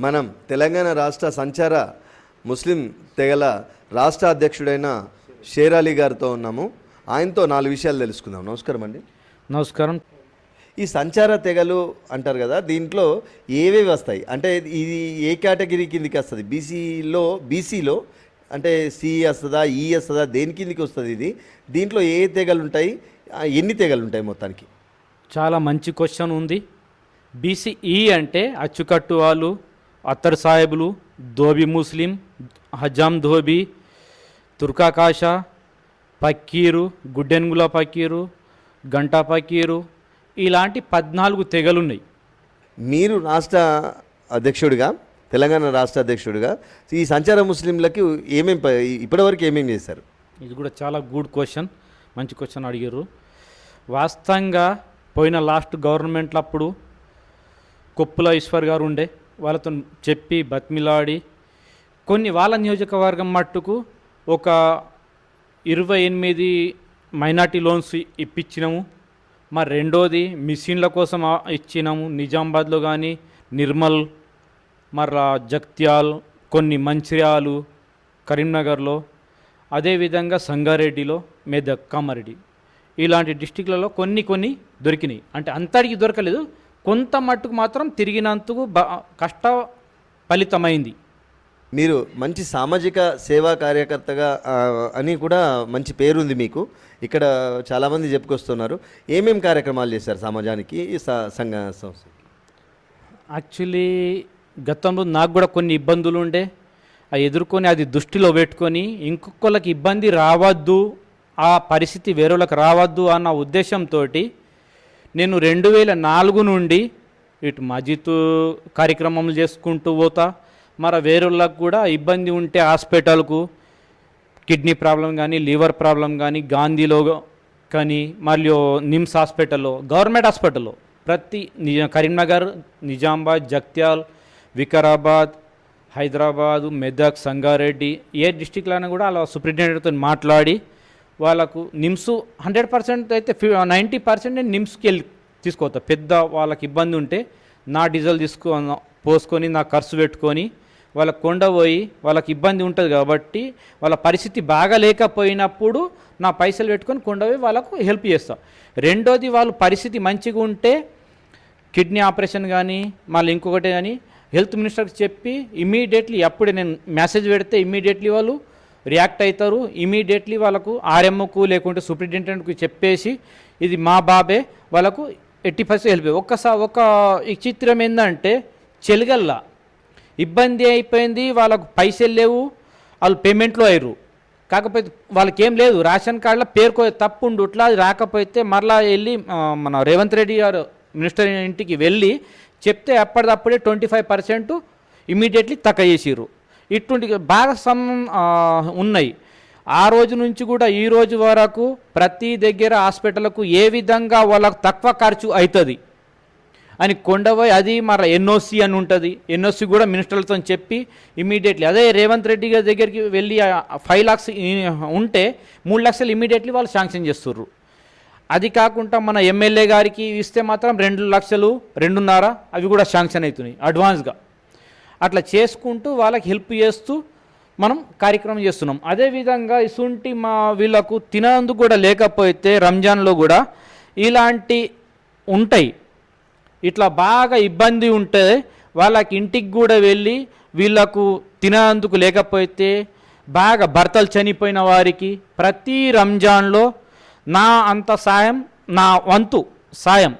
మనం తెలంగాణ రాష్ట్ర సంచార ముస్లిం తెగల రాష్ట్ర అధ్యక్షుడైన షేర్ అలీ గారితో ఉన్నాము. ఆయనతో 4 విషయాలు తెలుసుకుందాం. నమస్కారం అండి. నమస్కారం. ఈ సంచార తెగలు అంటారు కదా, దీంట్లో ఏవేవి వస్తాయి అంటే ఇది ఏ కేటగిరీ కిందికి వస్తుంది? బీసీలో అంటే సి వస్తుందా, ఈ వస్తుందా, దేని కిందికి వస్తుంది ఇది? దీంట్లో ఏ తెగలు ఉంటాయి, ఎన్ని తెగలు ఉంటాయి మొత్తానికి? చాలా మంచి క్వశ్చన్ ఉంది. బీసీఈ అంటే అచ్చుకట్టు వాళ్ళు, అత్తర్ సాహెబులు, ధోబీ ముస్లిం, హజాం ధోబీ, తుర్కాకాష, పక్కీరు, గుడ్డెన్గుల పక్కీరు, గంటా పక్కీరు, ఇలాంటి 14 తెగలున్నాయి. మీరు రాష్ట్ర అధ్యక్షుడిగా, తెలంగాణ రాష్ట్ర అధ్యక్షుడిగా ఈ సంచార ముస్లింలకి ఇప్పటివరకు ఏమేమి చేశారు? ఇది కూడా చాలా గుడ్ క్వశ్చన్, మంచి క్వశ్చన్ అడిగారు. వాస్తవంగా పోయిన లాస్ట్ గవర్నమెంట్లో అప్పుడు కొప్పుల ఈశ్వర్ గారు ఉండే, వాళ్ళతో చెప్పి బతిమిలాడి కొన్ని వాళ్ళ నియోజకవర్గం మట్టుకు ఒక 28 మైనార్టీ లోన్స్ ఇప్పించినాము. మరి రెండోది మిషన్ల కోసం ఇచ్చినాము. నిజామాబాద్లో కానీ, నిర్మల్, మరలా జగిత్యాల్, కొన్ని మంచిర్యాలు, కరీంనగర్లో, అదేవిధంగా సంగారెడ్డిలో, మెదక్, కామారెడ్డి, ఇలాంటి డిస్టిక్లలో కొన్ని దొరికినాయి. అంటే అంతటికి దొరకలేదు, కొంత మట్టుకు మాత్రం తిరిగినందుకు కష్ట ఫలితమైంది. మీరు మంచి సామాజిక సేవా కార్యకర్తగా అని కూడా మంచి పేరుంది మీకు. ఇక్కడ చాలామంది చెప్పుకొస్తున్నారు. ఏమేమి కార్యక్రమాలు చేశారు సమాజానికి, సంఘ సంస్థ? యాక్చువల్లీ గతంలో నాకు కూడా కొన్ని ఇబ్బందులు ఉండే, అవి ఎదుర్కొని అది దృష్టిలో పెట్టుకొని ఇంకొకళ్ళకి ఇబ్బంది రావద్దు, ఆ పరిస్థితి వేరేళ్ళకి రావద్దు అన్న ఉద్దేశంతో నేను 2004 నుండి ఇటు మజిద్ కార్యక్రమాలు చేసుకుంటూ పోతా. మరి వేరేళ్ళకు కూడా ఇబ్బంది ఉంటే హాస్పిటల్కు, కిడ్నీ ప్రాబ్లం కానీ, లివర్ ప్రాబ్లం కానీ, గాంధీలో కానీ, మరియు నిమ్స్ హాస్పిటల్లో, గవర్నమెంట్ హాస్పిటల్లో ప్రతి కరీంనగర్, నిజామాబాద్, జగిత్యాల్, వికారాబాద్, హైదరాబాదు, మెదక్, సంగారెడ్డి, ఏ డిస్టిక్లోనే కూడా అలా సూపరింటెండెంట్తో మాట్లాడి వాళ్ళకు నిమ్స్ 100% అయితే 90% నేను నిమ్స్కి వెళ్ళి తీసుకోతా. పెద్ద వాళ్ళకి ఇబ్బంది ఉంటే నా డీజిల్ పోసుకొని నా ఖర్చు పెట్టుకొని వాళ్ళకి కొండపోయి, వాళ్ళకి ఇబ్బంది ఉంటుంది కాబట్టి వాళ్ళ పరిస్థితి బాగా లేకపోయినప్పుడు నా పైసలు పెట్టుకొని కొండపోయి వాళ్ళకు హెల్ప్ చేస్తా. రెండోది వాళ్ళు పరిస్థితి మంచిగా ఉంటే కిడ్నీ ఆపరేషన్ కానీ, మళ్ళీ ఇంకొకటి కానీ హెల్త్ మినిస్టర్కి చెప్పి ఇమీడియట్లీ అప్పుడే నేను మెసేజ్ పెడితే ఇమీడియట్లీ వాళ్ళు రియాక్ట్ అవుతారు. ఇమీడియట్లీ వాళ్ళకు ఆర్ఎంఓకు లేకుంటే సూపరింటెండెంట్కి చెప్పేసి ఇది మా బాబే, వాళ్ళకు 80% హెల్ప్. ఒక విచిత్రం ఏంటంటే చెలిగల్లా ఇబ్బంది అయిపోయింది, వాళ్ళకు పైసలు లేవు, వాళ్ళు పేమెంట్లో అయ్యారు. కాకపోతే వాళ్ళకి ఏం లేదు, రేషన్ కార్డులో పేరుకో తప్పు ఉండు, ఇట్లా రాకపోతే మరలా వెళ్ళి మన రేవంత్ రెడ్డి గారు మినిస్టర్ ఇంటికి వెళ్ళి చెప్తే అప్పటిదప్పుడే 25% ఇమీడియట్లీ తక్కువ చేసిర్రు. ఇటువంటి బాగా ఉన్నాయి. ఆ రోజు నుంచి కూడా ఈ రోజు వరకు ప్రతి దగ్గర హాస్పిటల్కు ఏ విధంగా వాళ్ళకు తక్కువ ఖర్చు అవుతుంది అని కొండపోయి, అది మరి ఎన్ఓసి అని ఉంటుంది, ఎన్ఓసి కూడా మినిస్టర్లతో చెప్పి ఇమీడియట్లీ అదే రేవంత్ రెడ్డి గారి దగ్గరికి వెళ్ళి 5 lakhs ఉంటే 3 lakhs ఇమీడియట్లీ వాళ్ళు శాంక్షన్ చేస్తుర్రు. అది కాకుండా మన ఎమ్మెల్యే గారికి ఇస్తే మాత్రం 2 లక్షలు 2.5 అవి కూడా శాంక్షన్ అవుతున్నాయి అడ్వాన్స్గా. అట్లా చేసుకుంటూ వాళ్ళకి హెల్ప్ చేస్తూ మనం కార్యక్రమం చేస్తున్నాం. అదేవిధంగా ఇసుంటి వీళ్ళకు తినందుకు కూడా లేకపోతే రంజాన్లో కూడా ఇలాంటి ఉంటాయి. ఇట్లా బాగా ఇబ్బంది ఉంటే వాళ్ళకి ఇంటికి కూడా వెళ్ళి వీళ్ళకు తినందుకు లేకపోతే బాగా భర్తలు చనిపోయిన వారికి ప్రతి రంజాన్లో నా అంత సాయం, నా వంతు సాయం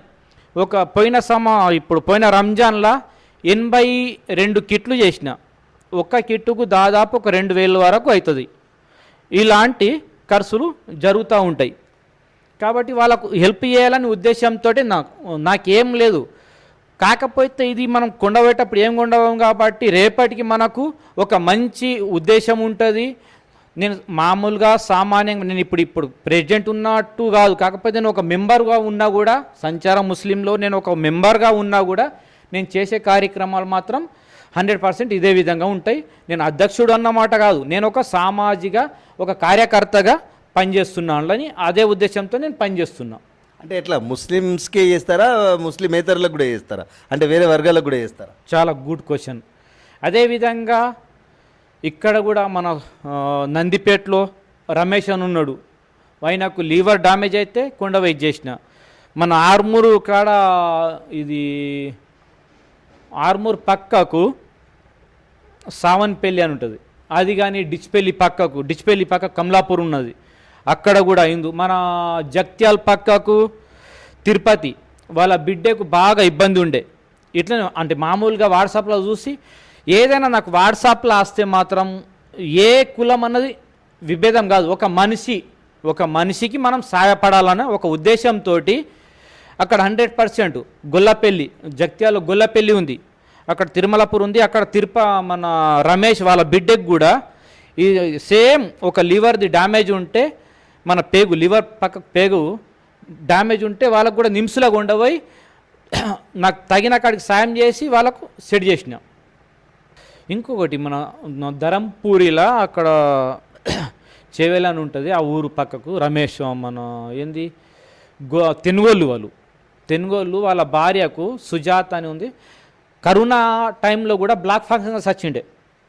ఇప్పుడు పోయిన రంజాన్లో 82 కిట్లు చేసిన. ఒక్క కిట్టుకు దాదాపు ఒక 2,000 వరకు అవుతుంది. ఇలాంటి ఖర్చులు జరుగుతూ ఉంటాయి. కాబట్టి వాళ్ళకు హెల్ప్ చేయాలని ఉద్దేశంతో నాకేం లేదు. కాకపోతే ఇది మనం కొండబెట్టేటప్పుడు ఏం కొండవం కాబట్టి రేపటికి మనకు ఒక మంచి ఉద్దేశం ఉంటుంది. నేను మామూలుగా సామాన్యంగా నేను ఇప్పుడు ప్రెసిడెంట్ ఉన్నట్టు కాదు, కాకపోతే నేను ఒక మెంబర్గా ఉన్నా కూడా, సంచార ముస్లింలో నేను ఒక మెంబర్గా ఉన్నా కూడా నేను చేసే కార్యక్రమాలు మాత్రం 100% ఇదే విధంగా ఉంటాయి. నేను అధ్యక్షుడు అన్నమాట కాదు, నేను ఒక సామాజిక ఒక కార్యకర్తగా పనిచేస్తున్నాను అని అదే ఉద్దేశంతో నేను పనిచేస్తున్నా. అంటే ఎట్లా ముస్లిమ్స్కే చేస్తారా, ముస్లిమేతరులకు కూడా చేస్తారా, అంటే వేరే వర్గాలకు కూడా చేస్తారా? చాలా గుడ్ క్వశ్చన్. అదేవిధంగా ఇక్కడ కూడా మన నందిపేటలో రమేష్ అని ఉన్నాడు, ఆయనకు లివర్ డ్యామేజ్ అయితే కొండ వెయిట్ చేసిన. మన ఆర్మూరు కాడ ఇది ఆర్మూర్ పక్కకు సావన్పల్లి అని ఉంటుంది, అది కానీ డిచ్పల్లి పక్క కమలాపూర్ ఉన్నది, అక్కడ కూడా అయింది. మన జగిత్యాల పక్కకు తిరుపతి వాళ్ళ బిడ్డకు బాగా ఇబ్బంది ఉండే. ఇట్లా అంటే మామూలుగా వాట్సాప్లో చూసి ఏదైనా నాకు వాట్సాప్లో వస్తే మాత్రం ఏ కులం అన్నది విభేదం కాదు, ఒక మనిషికి మనం సహాయపడాలన్న ఒక ఉద్దేశంతో అక్కడ 100% గొల్లపల్లి, జగిత్యాల గొల్లపల్లి ఉంది, అక్కడ తిరుమలపూర్ ఉంది, అక్కడ మన రమేష్ వాళ్ళ బిడ్డకు కూడా ఈ సేమ్ ఒక లివర్ది డ్యామేజ్ ఉంటే, మన లివర్ పక్క పేగు డ్యామేజ్ ఉంటే వాళ్ళకు కూడా నిమ్స్లాగా ఉండబోయి నాకు తగిన కాడికి సాయం చేసి వాళ్ళకు సెట్ చేసిన. ఇంకొకటి మన ధరంపూరిలా అక్కడ చేవేల అని ఉంటుంది, ఆ ఊరు పక్కకు రమేష్ మన ఏంది తెనుగోళ్ళు వాళ్ళ భార్యకు సుజాత అని ఉంది, కరోనా టైంలో కూడా బ్లాక్ ఫంగస్ వచ్చిండే.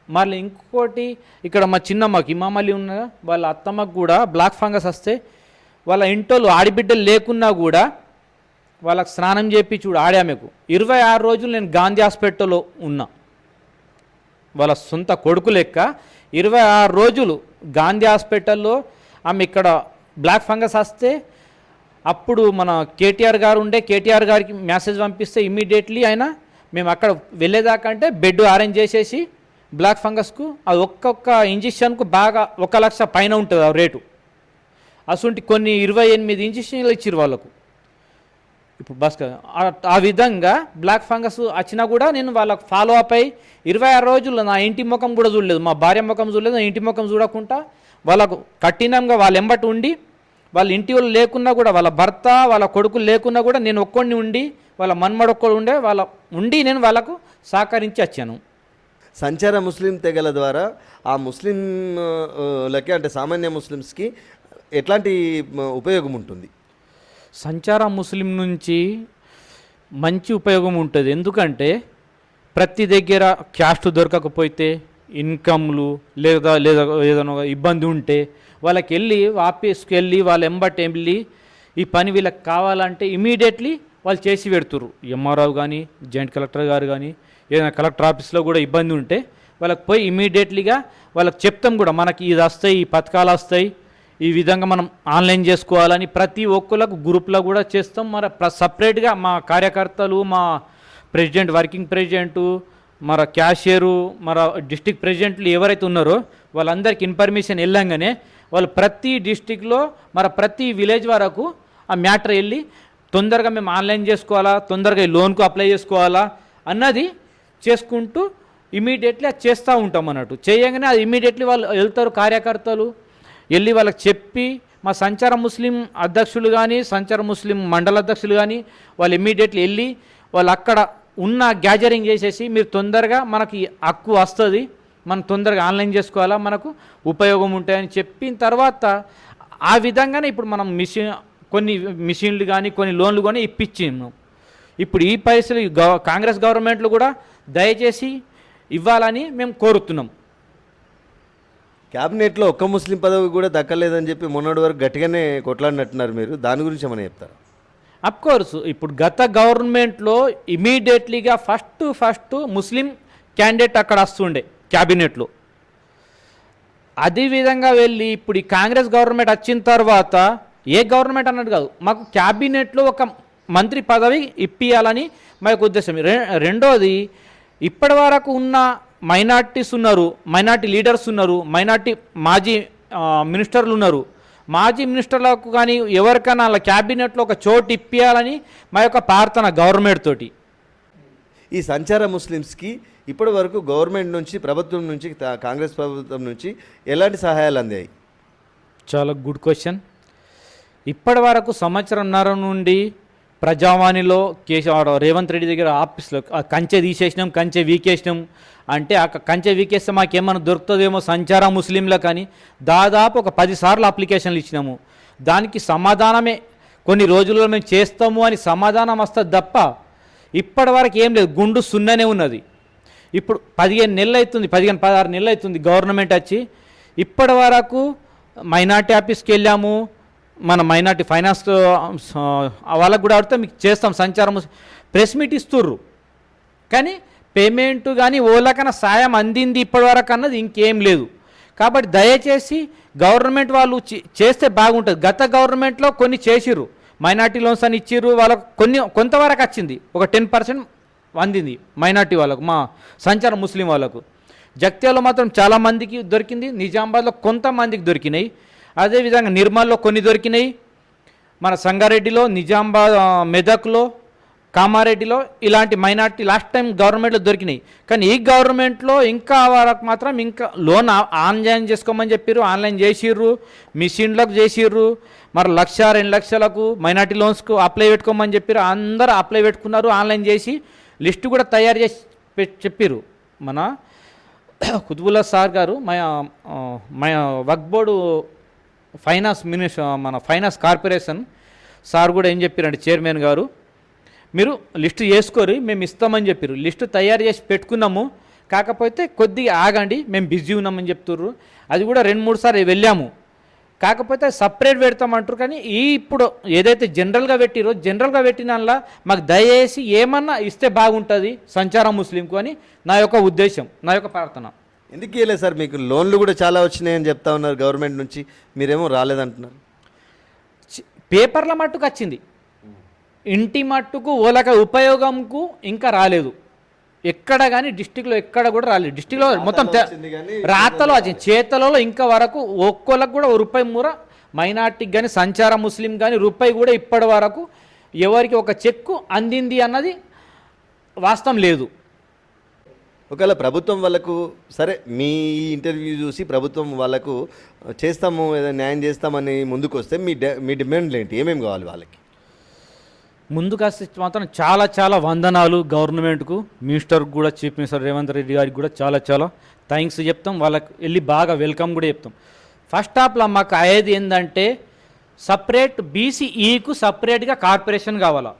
మళ్ళీ ఇంకోటి ఇక్కడ మా చిన్నమ్మకి ఇమామల్లి ఉన్న వాళ్ళ అత్తమ్మకు కూడా బ్లాక్ ఫంగస్ వస్తే వాళ్ళ ఇంట్లో ఆడిబిడ్డలు లేకున్నా కూడా వాళ్ళకి స్నానం చేపి ఆడామెకు 26 రోజులు నేను గాంధీ హాస్పిటల్లో ఉన్నా. వాళ్ళ సొంత కొడుకు లెక్క 26 రోజులు గాంధీ హాస్పిటల్లో ఆమె ఇక్కడ బ్లాక్ ఫంగస్ వస్తే అప్పుడు మన కేటీఆర్ గారికి మెసేజ్ పంపిస్తే ఇమ్మీడియట్లీ ఆయన మేము అక్కడ వెళ్ళేదాకా అంటే బెడ్ అరేంజ్ చేసేసి బ్లాక్ ఫంగస్కు అది ఒక్కొక్క ఇంజెక్షన్కు బాగా 1 లక్ష పైన ఉంటుంది ఆ రేటు. అసలు కొన్ని 28 ఇంజెక్షన్లు ఇచ్చారు వాళ్ళకు. ఇప్పుడు బస్ ఆ విధంగా బ్లాక్ ఫంగస్ వచ్చినా కూడా నేను వాళ్ళకు ఫాలో అప్ అయ్యి 26 రోజులు నా ఇంటి ముఖం కూడా చూడలేదు, మా భార్య ముఖం చూడలేదు, నా ఇంటి ముఖం చూడకుండా వాళ్ళకు కఠినంగా వాళ్ళ ఎంబటి ఉండి, వాళ్ళ ఇంటి వాళ్ళు లేకున్నా కూడా, వాళ్ళ భర్త వాళ్ళ కొడుకులు లేకున్నా కూడా నేను ఒక్కడిని ఉండి, వాళ్ళ మన్మడు ఒక్కడు ఉండి నేను వాళ్ళకు సహకరించి వచ్చాను. సంచార ముస్లిం తెగల ద్వారా ఆ ముస్లింలకి అంటే సామాన్య ముస్లిమ్స్కి ఎట్లాంటి ఉపయోగం ఉంటుంది? సంచార ముస్లిం నుంచి మంచి ఉపయోగం ఉంటుంది. ఎందుకంటే ప్రతి దగ్గర క్యాస్ట్ దొరకకపోతే, ఇన్కమ్లు లేదా ఏదైనా ఇబ్బంది ఉంటే వాళ్ళకి వెళ్ళి ఆఫీస్కి వెళ్ళి వాళ్ళ ఎంబటి వెళ్ళి ఈ పని వీళ్ళకి కావాలంటే ఇమీడియట్లీ వాళ్ళు చేసి పెడుతురు. ఎంఆర్ఓ కానీ, జాయింట్ కలెక్టర్ గారు కానీ, ఏదైనా కలెక్టర్ ఆఫీస్లో కూడా ఇబ్బంది ఉంటే వాళ్ళకి పోయి ఇమీడియట్లీగా వాళ్ళకి చెప్తాం కూడా, మనకి ఇది వస్తాయి, ఈ పథకాలు వస్తాయి, ఈ విధంగా మనం ఆన్లైన్ చేసుకోవాలని ప్రతి ఒక్కరికి గ్రూప్లో కూడా చేస్తాం. మరి సపరేట్గా మా కార్యకర్తలు, మా ప్రెసిడెంట్, వర్కింగ్ ప్రెసిడెంటు, మన క్యాషియరు, మన డిస్టిక్ ప్రెసిడెంట్లు ఎవరైతే ఉన్నారో వాళ్ళందరికీ ఇన్ఫర్మేషన్ వెళ్ళంగానే వాళ్ళు ప్రతి డిస్టిక్లో ప్రతి విలేజ్ వరకు ఆ మ్యాటర్ వెళ్ళి తొందరగా మేము ఆన్లైన్ చేసుకోవాలా, తొందరగా ఈ లోన్కు అప్లై చేసుకోవాలా అన్నది చేసుకుంటూ ఇమీడియట్లీ అది చేస్తూ ఉంటాం అన్నట్టు. చేయగానే అది ఇమీడియట్లీ వాళ్ళు వెళ్తారు, కార్యకర్తలు వెళ్ళి వాళ్ళకి చెప్పి, మా సంచార ముస్లిం అధ్యక్షులు కానీ, సంచార ముస్లిం మండల అధ్యక్షులు కానీ వాళ్ళు ఇమీడియట్లీ వెళ్ళి వాళ్ళు అక్కడ ఉన్న గ్యాదరింగ్ చేసేసి మీరు తొందరగా మనకి హక్కు వస్తుంది, మనం తొందరగా ఆన్లైన్ చేసుకోవాలా, మనకు ఉపయోగం ఉంటాయని చెప్పిన తర్వాత ఆ విధంగానే ఇప్పుడు మనం కొన్ని మిషన్లు కానీ కొన్ని లోన్లు కానీ ఇప్పించాము. ఇప్పుడు ఈ పైసలు కాంగ్రెస్ గవర్నమెంట్లు కూడా దయచేసి ఇవ్వాలని మేము కోరుతున్నాం. క్యాబినెట్లో ఒక్క ముస్లిం పదవి కూడా దక్కలేదని చెప్పి మొన్నటి వరకు గట్టిగానే కొట్లాడినట్టున్నారు, మీరు దాని గురించి ఏమైనా చెప్తారా? అఫ్కోర్స్ ఇప్పుడు గత గవర్నమెంట్లో ఇమీడియట్లీగా ఫస్ట్ ముస్లిం క్యాండిడేట్ అక్కడ వస్తుండే క్యాబినెట్లో. అదేవిధంగా వెళ్ళి ఇప్పుడు ఈ కాంగ్రెస్ గవర్నమెంట్ వచ్చిన తర్వాత ఏ గవర్నమెంట్ అన్నట్టు కాదు, మాకు క్యాబినెట్లో ఒక మంత్రి పదవి ఇప్పియాలని మా యొక్క ఉద్దేశం. రెండోది ఇప్పటి వరకు ఉన్న మైనార్టీస్ ఉన్నారు, మైనార్టీ లీడర్స్ ఉన్నారు, మైనార్టీ మాజీ మినిస్టర్లు ఉన్నారు. మాజీ మినిస్టర్లకు కానీ ఎవరికైనా వాళ్ళ క్యాబినెట్లో ఒక చోటు ఇప్పియాలని మా యొక్క ప్రార్థన గవర్నమెంట్ తోటి. ఈ సంచార ముస్లిమ్స్కి ఇప్పటి వరకు గవర్నమెంట్ నుంచి, ప్రభుత్వం నుంచి, కాంగ్రెస్ ప్రభుత్వం నుంచి ఎలాంటి సహాయాలు అందాయి? చాలా గుడ్ క్వశ్చన్. ఇప్పటి వరకు సంవత్సరంన్నర నుండి ప్రజావాణిలో రేవంత్ రెడ్డి దగ్గర ఆఫీస్లో కంచె తీసేసినాం, కంచె వీకేసినాం అంటే ఆ కంచె వీకేస్తే మాకేమన్నా దొరుకుతుందేమో సంచార ముస్లింలకు కానీ దాదాపు ఒక 10 సార్లు అప్లికేషన్లు ఇచ్చినాము. దానికి సమాధానమే కొన్ని రోజుల్లో మేము చేస్తాము అని సమాధానం వస్తుంది తప్ప ఇప్పటి వరకు ఏం లేదు, గుండు సున్ననే ఉన్నది. ఇప్పుడు 15 నెలలు అవుతుంది, 16 నెలలు అవుతుంది గవర్నమెంట్ వచ్చి. ఇప్పటి వరకు మైనార్టీ ఆఫీస్కి వెళ్ళాము, మన మైనార్టీ ఫైనాన్స్ వాళ్ళకు కూడా అడిగితే మీకు చేస్తాం సంచారం ప్రెస్ మీట్ ఇస్తుర్రు, కానీ పేమెంట్ కానీ ఓలకన్నా సాయం అందింది ఇప్పటివరకు అన్నది ఇంకేం లేదు. కాబట్టి దయచేసి గవర్నమెంట్ వాళ్ళు చేస్తే బాగుంటుంది. గత గవర్నమెంట్లో కొన్ని చేసిర్రు, మైనార్టీ లోన్స్ అని ఇచ్చిర్రు, వాళ్ళకు కొంతవరకు వచ్చింది, ఒక 10% అందింది మైనార్టీ వాళ్ళకు, మా సంచారం ముస్లిం వాళ్ళకు. జగిత్యాలలో మాత్రం చాలామందికి దొరికింది, నిజామాబాద్లో కొంతమందికి దొరికినాయి, అదేవిధంగా నిర్మల్లో కొన్ని దొరికినాయి, మన సంగారెడ్డిలో, నిజామాబాద్, మెదక్లో, కామారెడ్డిలో ఇలాంటి మైనార్టీ లాస్ట్ టైం గవర్నమెంట్లో దొరికినాయి. కానీ ఈ గవర్నమెంట్లో ఇంకా వరకు మాత్రం ఇంకా లోన్ ఆన్లైన్ చేసుకోమని చెప్పారు, ఆన్లైన్ చేసిర్రు, మిషన్లకు చేసిర్రు. మరి 1,00,000 2 లక్షలకు మైనార్టీ లోన్స్కు అప్లై పెట్టుకోమని చెప్పారు, అందరూ అప్లై పెట్టుకున్నారు, ఆన్లైన్ చేసి లిస్టు కూడా తయారు చేసి చెప్పారు. మన కుతుబుల్లా సార్ గారు వక్ఫ్ బోర్డు ఫైనాన్స్ మన ఫైనాన్స్ కార్పొరేషన్ సార్ కూడా ఏం చెప్పారంటే చైర్మన్ గారు, మీరు లిస్టు చేసుకోరు, మేము ఇస్తామని చెప్పారు. లిస్టు తయారు చేసి పెట్టుకున్నాము, కాకపోతే కొద్దిగా ఆగండి, మేము బిజీ ఉన్నామని చెప్తుర్రు. అది కూడా 2-3 సార్లు వెళ్ళాము, కాకపోతే సపరేట్ పెడతామంటారు. కానీ ఇప్పుడు ఏదైతే జనరల్గా పెట్టిరో జనరల్గా పెట్టినలా మాకు దయచేసి ఏమన్నా ఇస్తే బాగుంటుంది సంచారం ముస్లింకు అని నా యొక్క ఉద్దేశం, నా యొక్క ప్రార్థన. ఎందుకు ఇవ్వలేదు సార్? మీకు లోన్లు కూడా చాలా వచ్చినాయని చెప్తా ఉన్నారు గవర్నమెంట్ నుంచి, మీరేమో రాలేదంటున్నారు. పేపర్ల మట్టుకు వచ్చింది, ఇంటి మట్టుకు ఓలక ఉపయోగంకు ఇంకా రాలేదు. ఎక్కడ కానీ డిస్టిక్లో ఎక్కడ కూడా రాలేదు. డిస్టిక్లో మొత్తం రాతలో వచ్చింది, చేతలలో ఇంకా వరకు ఒక్కోళ్ళకు కూడా రూపాయి మూర మైనార్టీకి కానీ సంచార ముస్లిం కానీ రూపాయి కూడా ఇప్పటి వరకు ఎవరికి ఒక చెక్కు అందింది అన్నది వాస్తవం లేదు. ఒకవేళ ప్రభుత్వం వాళ్ళకు సరే మీ ఇంటర్వ్యూ చూసి ప్రభుత్వం వాళ్ళకు చేస్తాము, ఏదైనా న్యాయం చేస్తామని ముందుకు వస్తే మీ డిమాండ్లు ఏంటి, ఏమేమి కావాలి వాళ్ళకి? ముందుకు వస్తే మాత్రం చాలా చాలా వందనాలు గవర్నమెంట్కు, మినిస్టర్కి కూడా, చీఫ్ మినిస్టర్ రేవంత్ రెడ్డి గారికి కూడా చాలా చాలా థ్యాంక్స్ చెప్తాం. వాళ్ళకి వెళ్ళి బాగా వెల్కమ్ కూడా చెప్తాం. ఫస్ట్ ఆఫ్లో మాకు అయ్యేది ఏంటంటే సపరేట్ బీసీఈకు సపరేట్గా కార్పొరేషన్ కావాలా.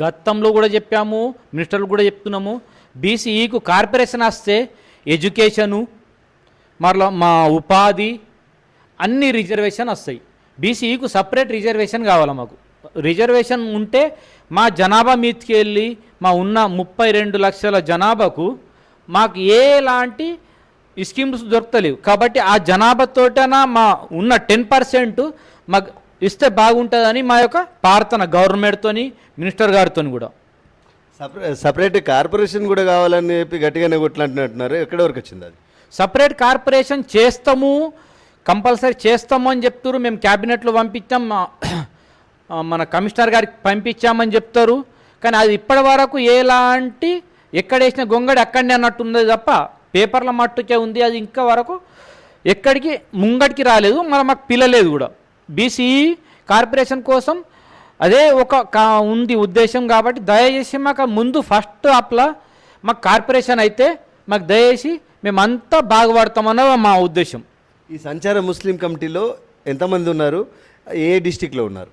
గతంలో కూడా చెప్పాము, మినిస్టర్లు కూడా చెప్తున్నాము, బీసీఈకు కార్పొరేషన్ వస్తే ఎడ్యుకేషను మరలా మా ఉపాధి అన్ని రిజర్వేషన్ వస్తాయి. బీసీఈకు సపరేట్ రిజర్వేషన్ కావాలా. మాకు రిజర్వేషన్ ఉంటే మా జనాభా మీదకి వెళ్ళి మా ఉన్న 32 లక్షల జనాభాకు మాకు ఎలాంటి స్కీమ్స్ దొరకలేవు. కాబట్టి ఆ జనాభాతోటన మా ఉన్న 10% మాకు ఇస్తే బాగుంటుందని మా యొక్క ప్రార్థన గవర్నమెంట్తోని, మినిస్టర్ గారితో కూడా. సపరేట్ కార్పొరేషన్ కూడా కావాలని చెప్పి గట్టిగానే కొట్లాంటున్నారు, ఎక్కడి వరకు వచ్చింది అది? సపరేట్ కార్పొరేషన్ చేస్తాము, కంపల్సరీ చేస్తాము అని చెప్తారు. మేము క్యాబినెట్లో పంపించాం, మన కమిషనర్ గారికి పంపించామని చెప్తారు. కానీ అది ఇప్పటి వరకు ఎలాంటి ఎక్కడేసిన గొంగడి అక్కడనే అన్నట్టుంది తప్ప పేపర్ల మట్టుకే ఉంది. అది ఇంకా వరకు ఎక్కడికి ముంగడికి రాలేదు, మరి మాకు పిల్లలేదు కూడా. బీసీఈ కార్పొరేషన్ కోసం అదే ఉంది ఉద్దేశం. కాబట్టి దయచేసి మాకు ముందు ఫస్ట్ అప్లా మాకు కార్పొరేషన్ అయితే మాకు దయచేసి మేమంతా బాగుపడతామన్న మా ఉద్దేశం. ఈ సంచార ముస్లిం కమిటీలో ఎంతమంది ఉన్నారు, ఏ డిస్టిక్లో ఉన్నారు?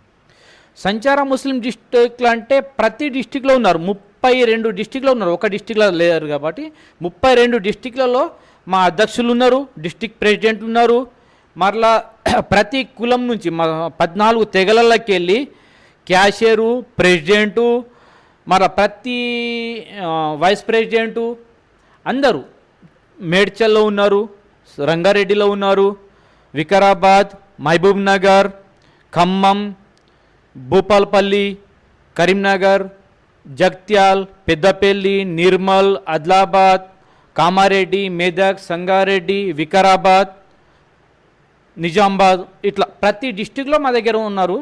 సంచార ముస్లిం డిస్టిక్లు అంటే ప్రతి డిస్టిక్లో ఉన్నారు, 32 డిస్టిక్లో ఉన్నారు, ఒక డిస్టిక్లో లేరు. కాబట్టి 32 డిస్టిక్లలో మా అధ్యక్షులు ఉన్నారు, డిస్టిక్ ప్రెసిడెంట్ ఉన్నారు. మరలా ప్రతి కులం నుంచి మా 14 తెగలకి వెళ్ళి క్యాషియరు, ప్రెసిడెంటు, మరలా ప్రతి వైస్ ప్రెసిడెంటు అందరూ మేడ్చల్లో ఉన్నారు, రంగారెడ్డిలో ఉన్నారు, వికారాబాద్, మహబూబ్ నగర్, ఖమ్మం, భూపాల్పల్లి, కరీంనగర్, జగిత్యాల్, పెద్దపల్లి, నిర్మల్, ఆదిలాబాద్, కామారెడ్డి, మెదక్, సంగారెడ్డి, వికారాబాద్, నిజామాబాద్, ఇట్లా ప్రతి డిస్టిక్లో మా దగ్గర ఉన్నారు.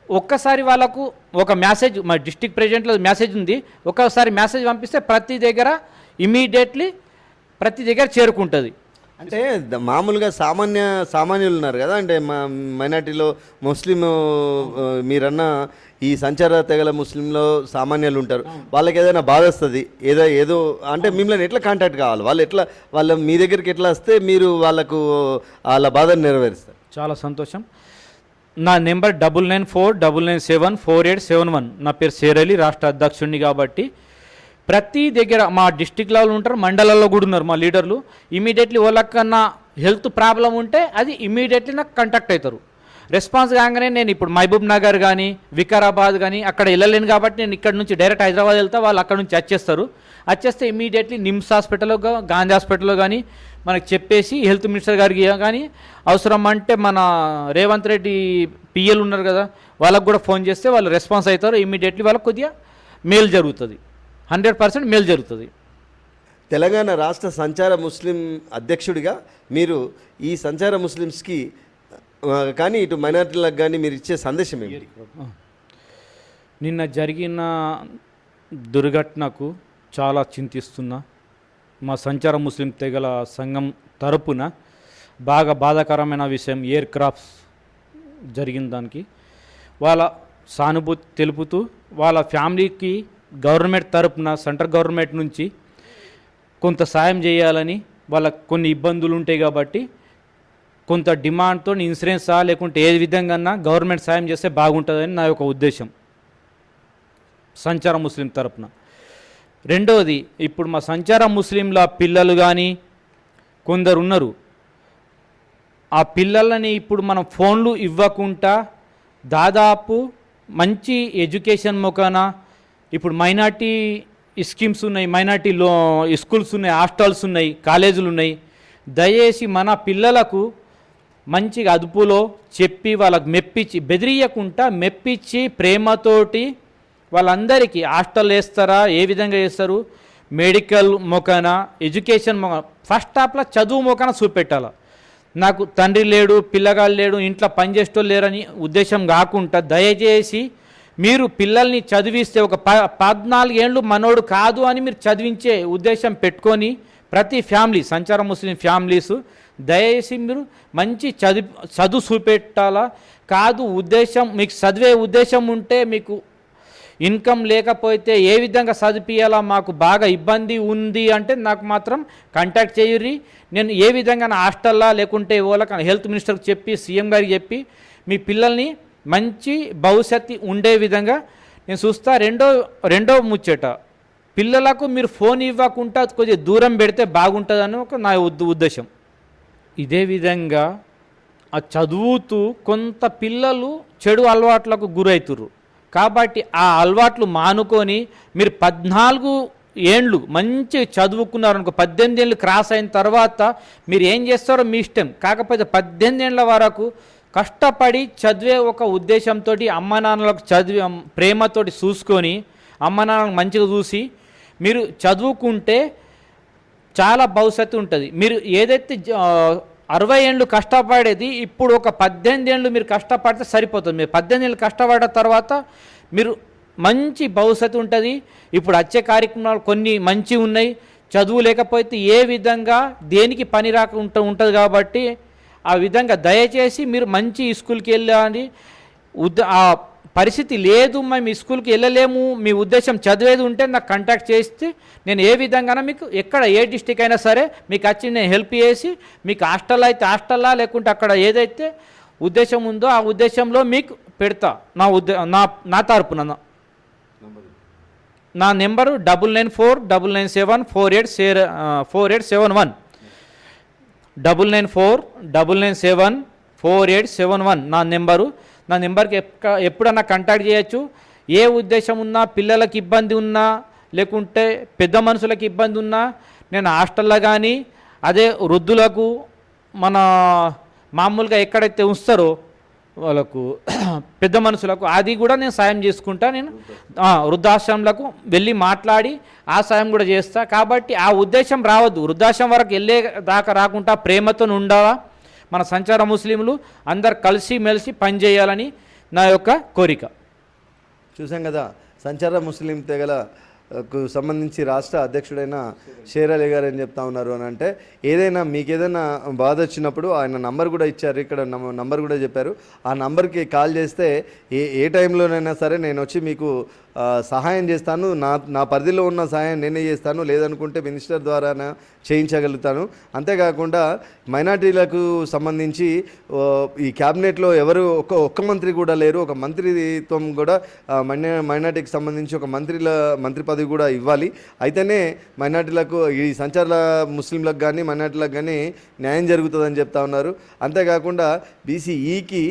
ఒక్కసారి వాళ్ళకు ఒక మెసేజ్, మా డిస్టిక్ ప్రెసిడెంట్లో మెసేజ్ ఉంది, ఒక్కసారి మెసేజ్ పంపిస్తే ప్రతి దగ్గర ఇమీడియట్లీ ప్రతి దగ్గర చేరుకుంటుంది. అంటే మామూలుగా సామాన్యులు ఉన్నారు కదా, అంటే మా మైనార్టీలో ముస్లిం మీరన్న ఈ సంచార తెగల ముస్లింలో సామాన్యులు ఉంటారు, వాళ్ళకి ఏదైనా బాధ వస్తుంది, ఏదో అంటే మిమ్మల్ని ఎట్లా కాంటాక్ట్ కావాలి, వాళ్ళు మీ దగ్గరికి ఎట్లా వస్తే మీరు వాళ్ళకు వాళ్ళ బాధను నెరవేరుస్తారు? చాలా సంతోషం. నా నెంబర్ 9949974871. నా పేరు సేరలి, రాష్ట్ర అధ్యక్షుడిని. కాబట్టి ప్రతి దగ్గర మా డిస్టిక్ లెవెల్ ఉంటారు, మండలాల్లో కూడా ఉన్నారు మా లీడర్లు. ఇమీడియట్లీ వాళ్ళకన్నా హెల్త్ ప్రాబ్లం ఉంటే అది ఇమీడియట్లీ నాకు కాంటాక్ట్ అవుతారు. రెస్పాన్స్ కాగానే నేను ఇప్పుడు మహబూబ్ నగర్ కానీ వికారాబాద్ కానీ అక్కడ వెళ్ళలేను కాబట్టి నేను ఇక్కడ నుంచి డైరెక్ట్ హైదరాబాద్ వెళ్తా, వాళ్ళు అక్కడ నుంచి వచ్చేస్తారు. వచ్చేస్తే ఇమీడియట్లీ నిమ్స్ హాస్పిటల్లో గాంధీ హాస్పిటల్లో కానీ మనకు చెప్పేసి హెల్త్ మినిస్టర్ గారికి కానీ అవసరం అంటే మన రేవంత్ రెడ్డి పిఎల్ ఉన్నారు కదా, వాళ్ళకు కూడా ఫోన్ చేస్తే వాళ్ళు రెస్పాన్స్ అవుతారు. ఇమీడియట్లీ వాళ్ళకు కొద్దిగా మేలు జరుగుతుంది, 100% మేలు జరుగుతుంది. తెలంగాణ రాష్ట్ర సంచార ముస్లిం అధ్యక్షుడిగా మీరు ఈ సంచార ముస్లిమ్స్కి కానీ ఇటు మైనారిటీలకు కానీ మీరు ఇచ్చే సందేశం ఏంటి? నిన్న జరిగిన దుర్ఘటనకు చాలా చింతిస్తున్నా. మా సంచార ముస్లిం తెగల సంఘం తరపున బాగా బాధాకరమైన విషయం ఎయిర్ క్రాఫ్ట్స్ జరిగిన దానికి వాళ్ళ సానుభూతి తెలుపుతూ వాళ్ళ ఫ్యామిలీకి గవర్నమెంట్ తరపున సెంట్రల్ గవర్నమెంట్ నుంచి కొంత సాయం చేయాలని, వాళ్ళకు కొన్ని ఇబ్బందులు ఉంటాయి కాబట్టి కొంత డిమాండ్తో ఇన్సూరెన్సా లేకుంటే ఏ విధంగా గవర్నమెంట్ సాయం చేస్తే బాగుంటుందని నా యొక్క ఉద్దేశం సంచార ముస్లిం తరపున. రెండవది, ఇప్పుడు మా సంచార ముస్లింల పిల్లలు కానీ కొందరు ఉన్నారు, ఆ పిల్లలని ఇప్పుడు మనం ఫోన్లు ఇవ్వకుండా దాదాపు మంచి ఎడ్యుకేషన్ మొకాన ఇప్పుడు మైనార్టీ స్కీమ్స్ ఉన్నాయి, మైనార్టీ స్కూల్స్ ఉన్నాయి, హాస్టల్స్ ఉన్నాయి, కాలేజీలు ఉన్నాయి. దయచేసి మన పిల్లలకు మంచిగా అదుపులో చెప్పి వాళ్ళకు మెప్పించి, బెదిరియకుండా మెప్పించి ప్రేమతోటి వాళ్ళందరికీ హాస్టల్ వేస్తారా, ఏ విధంగా వేస్తారు, మెడికల్ మొకన ఎడ్యుకేషన్ మొకన ఫస్ట్ హాఫ్లో చదువు మొకన చూపెట్టాల. నాకు తండ్రి లేడు, పిల్లగాళ్ళు లేడు, ఇంట్లో పనిచేసేటోళ్ళు లేరని ఉద్దేశం కాకుండా దయచేసి మీరు పిల్లల్ని చదివిస్తే ఒక 14 ఏళ్ళు మనోడు కాదు అని మీరు చదివించే ఉద్దేశం పెట్టుకొని ప్రతి ఫ్యామిలీ సంచార ముస్లిం ఫ్యామిలీస్ దయచేసి మీరు మంచి చదువు చూపెట్టాలా. కాదు ఉద్దేశం మీకు చదివే ఉద్దేశం ఉంటే, మీకు ఇన్కమ్ లేకపోతే ఏ విధంగా చదివియాలా, మాకు బాగా ఇబ్బంది ఉంది అంటే నాకు మాత్రం కాంటాక్ట్ చేయర్రి. నేను ఏ విధంగా హాస్టల్లా లేకుంటే వాళ్ళకి హెల్త్ మినిస్టర్కి చెప్పి సీఎం గారికి చెప్పి మీ పిల్లల్ని మంచి భవిష్యత్తు ఉండే విధంగా నేను చూస్తా. రెండో ముచ్చట, పిల్లలకు మీరు ఫోన్ ఇవ్వకుండా కొద్దిగా దూరం పెడితే బాగుంటుందని ఒక నా ఉద్దేశం. ఇదే విధంగా ఆ చదువుతూ కొంత పిల్లలు చెడు అలవాట్లకు గురవుతుర్రు. కాబట్టి ఆ అలవాట్లు మానుకొని మీరు 14 ఏండ్లు మంచి చదువుకున్నారనుకో, 18 ఏళ్ళు క్రాస్ అయిన తర్వాత మీరు ఏం చేస్తారో మీ ఇష్టం. కాకపోతే 18 ఏళ్ళ వరకు కష్టపడి చదివే ఒక ఉద్దేశంతో అమ్మ నాన్నలకు చదివి ప్రేమతోటి చూసుకొని అమ్మ నాన్నలకు మంచిగా చూసి మీరు చదువుకుంటే చాలా భవిష్యత్తు ఉంటుంది. మీరు ఏదైతే 60 ఏళ్ళు కష్టపడేది ఇప్పుడు ఒక 18 ఏళ్ళు మీరు కష్టపడితే సరిపోతుంది. మీరు 18 ఏళ్ళు కష్టపడిన తర్వాత మీరు మంచి భవిష్యత్తు ఉంటుంది. ఇప్పుడు వచ్చే కార్యక్రమాలు కొన్ని మంచి ఉన్నాయి. చదువు లేకపోతే ఏ విధంగా దేనికి పని రాకుండా ఉంటుంది. కాబట్టి ఆ విధంగా దయచేసి మీరు మంచి స్కూల్కి వెళ్ళాలి. ఆ పరిస్థితి లేదు, మేము స్కూల్కి వెళ్ళలేము, మీ ఉద్దేశం చదివేది ఉంటే నాకు కాంటాక్ట్ చేస్తే నేను ఏ విధంగా మీకు ఎక్కడ ఏ డిస్టిక్ అయినా సరే మీకు వచ్చి నేను హెల్ప్ చేసి మీకు హాస్టల్ అయితే హాస్టల్లా లేకుంటే అక్కడ ఏదైతే ఉద్దేశం ఉందో ఆ ఉద్దేశంలో మీకు పెడతా. నా తరపున నా నెంబరు 9949974871 9949974871 నా నెంబరు. నా నెంబర్కి ఎప్పుడన్నా కాంటాక్ట్ చేయొచ్చు. ఏ ఉద్దేశం ఉన్నా, పిల్లలకి ఇబ్బంది ఉన్నా లేకుంటే పెద్ద మనుషులకి ఇబ్బంది ఉన్నా నేను హాస్టల్లో కానీ అదే వృద్ధులకు మన మామూలుగా ఎక్కడైతే ఉంచుతారో వాళ్ళకు పెద్ద మనుషులకు అది కూడా నేను సాయం చేసుకుంటా. నేను వృద్ధాశ్రమంలకు వెళ్ళి మాట్లాడి ఆ సాయం కూడా చేస్తా. కాబట్టి ఆ ఉద్దేశం రావద్దు, వృద్ధాశ్రమం వరకు వెళ్ళే దాకా రాకుండా ప్రేమతో ఉండాలా. మన సంచార ముస్లింలు అందరు కలిసి మెలిసి పనిచేయాలని నా యొక్క కోరిక. చూసాం కదా, సంచార ముస్లిం తెగల కు సంబంధించి రాష్ట్ర అధ్యక్షుడైన షేర్ అలీ గారు ఏం చెప్తా ఉన్నారు అని అంటే, ఏదైనా మీకు ఏదైనా బాధ వచ్చినప్పుడు ఆయన నంబర్ కూడా ఇచ్చారు, ఇక్కడ నంబర్ కూడా చెప్పారు. ఆ నంబర్కి కాల్ చేస్తే ఏ టైంలోనైనా సరే నేను వచ్చి మీకు సహాయం చేస్తాను, నా పరిధిలో ఉన్న సహాయం నేనే చేస్తాను, లేదనుకుంటే మినిస్టర్ ద్వారా చేయించగలుగుతాను. అంతేకాకుండా మైనార్టీలకు సంబంధించి ఈ క్యాబినెట్లో ఎవరు ఒక్క మంత్రి కూడా లేరు, ఒక మంత్రిత్వం కూడా మైనార్టీకి సంబంధించి ఒక మంత్రి పదవి కూడా ఇవ్వాలి, అయితేనే మైనార్టీలకు ఈ సంచార ముస్లింలకు కానీ మైనార్టీలకు కానీ న్యాయం జరుగుతుందని చెప్తా ఉన్నారు. అంతేకాకుండా బీసీఈకి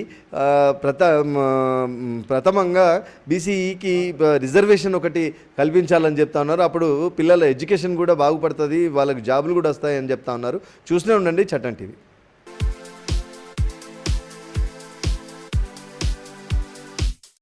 ప్రథమంగా బీసీఈకి రిజర్వేషన్ ఒకటి కల్పించాలని చెప్తా ఉన్నారు. అప్పుడు పిల్లల ఎడ్యుకేషన్ కూడా బాగుపడుతుంది, వాళ్ళకి జాబులు కూడా వస్తాయని చెప్తా ఉన్నారు. చూస్తూనే ఉండండి చట్టం టీవీ.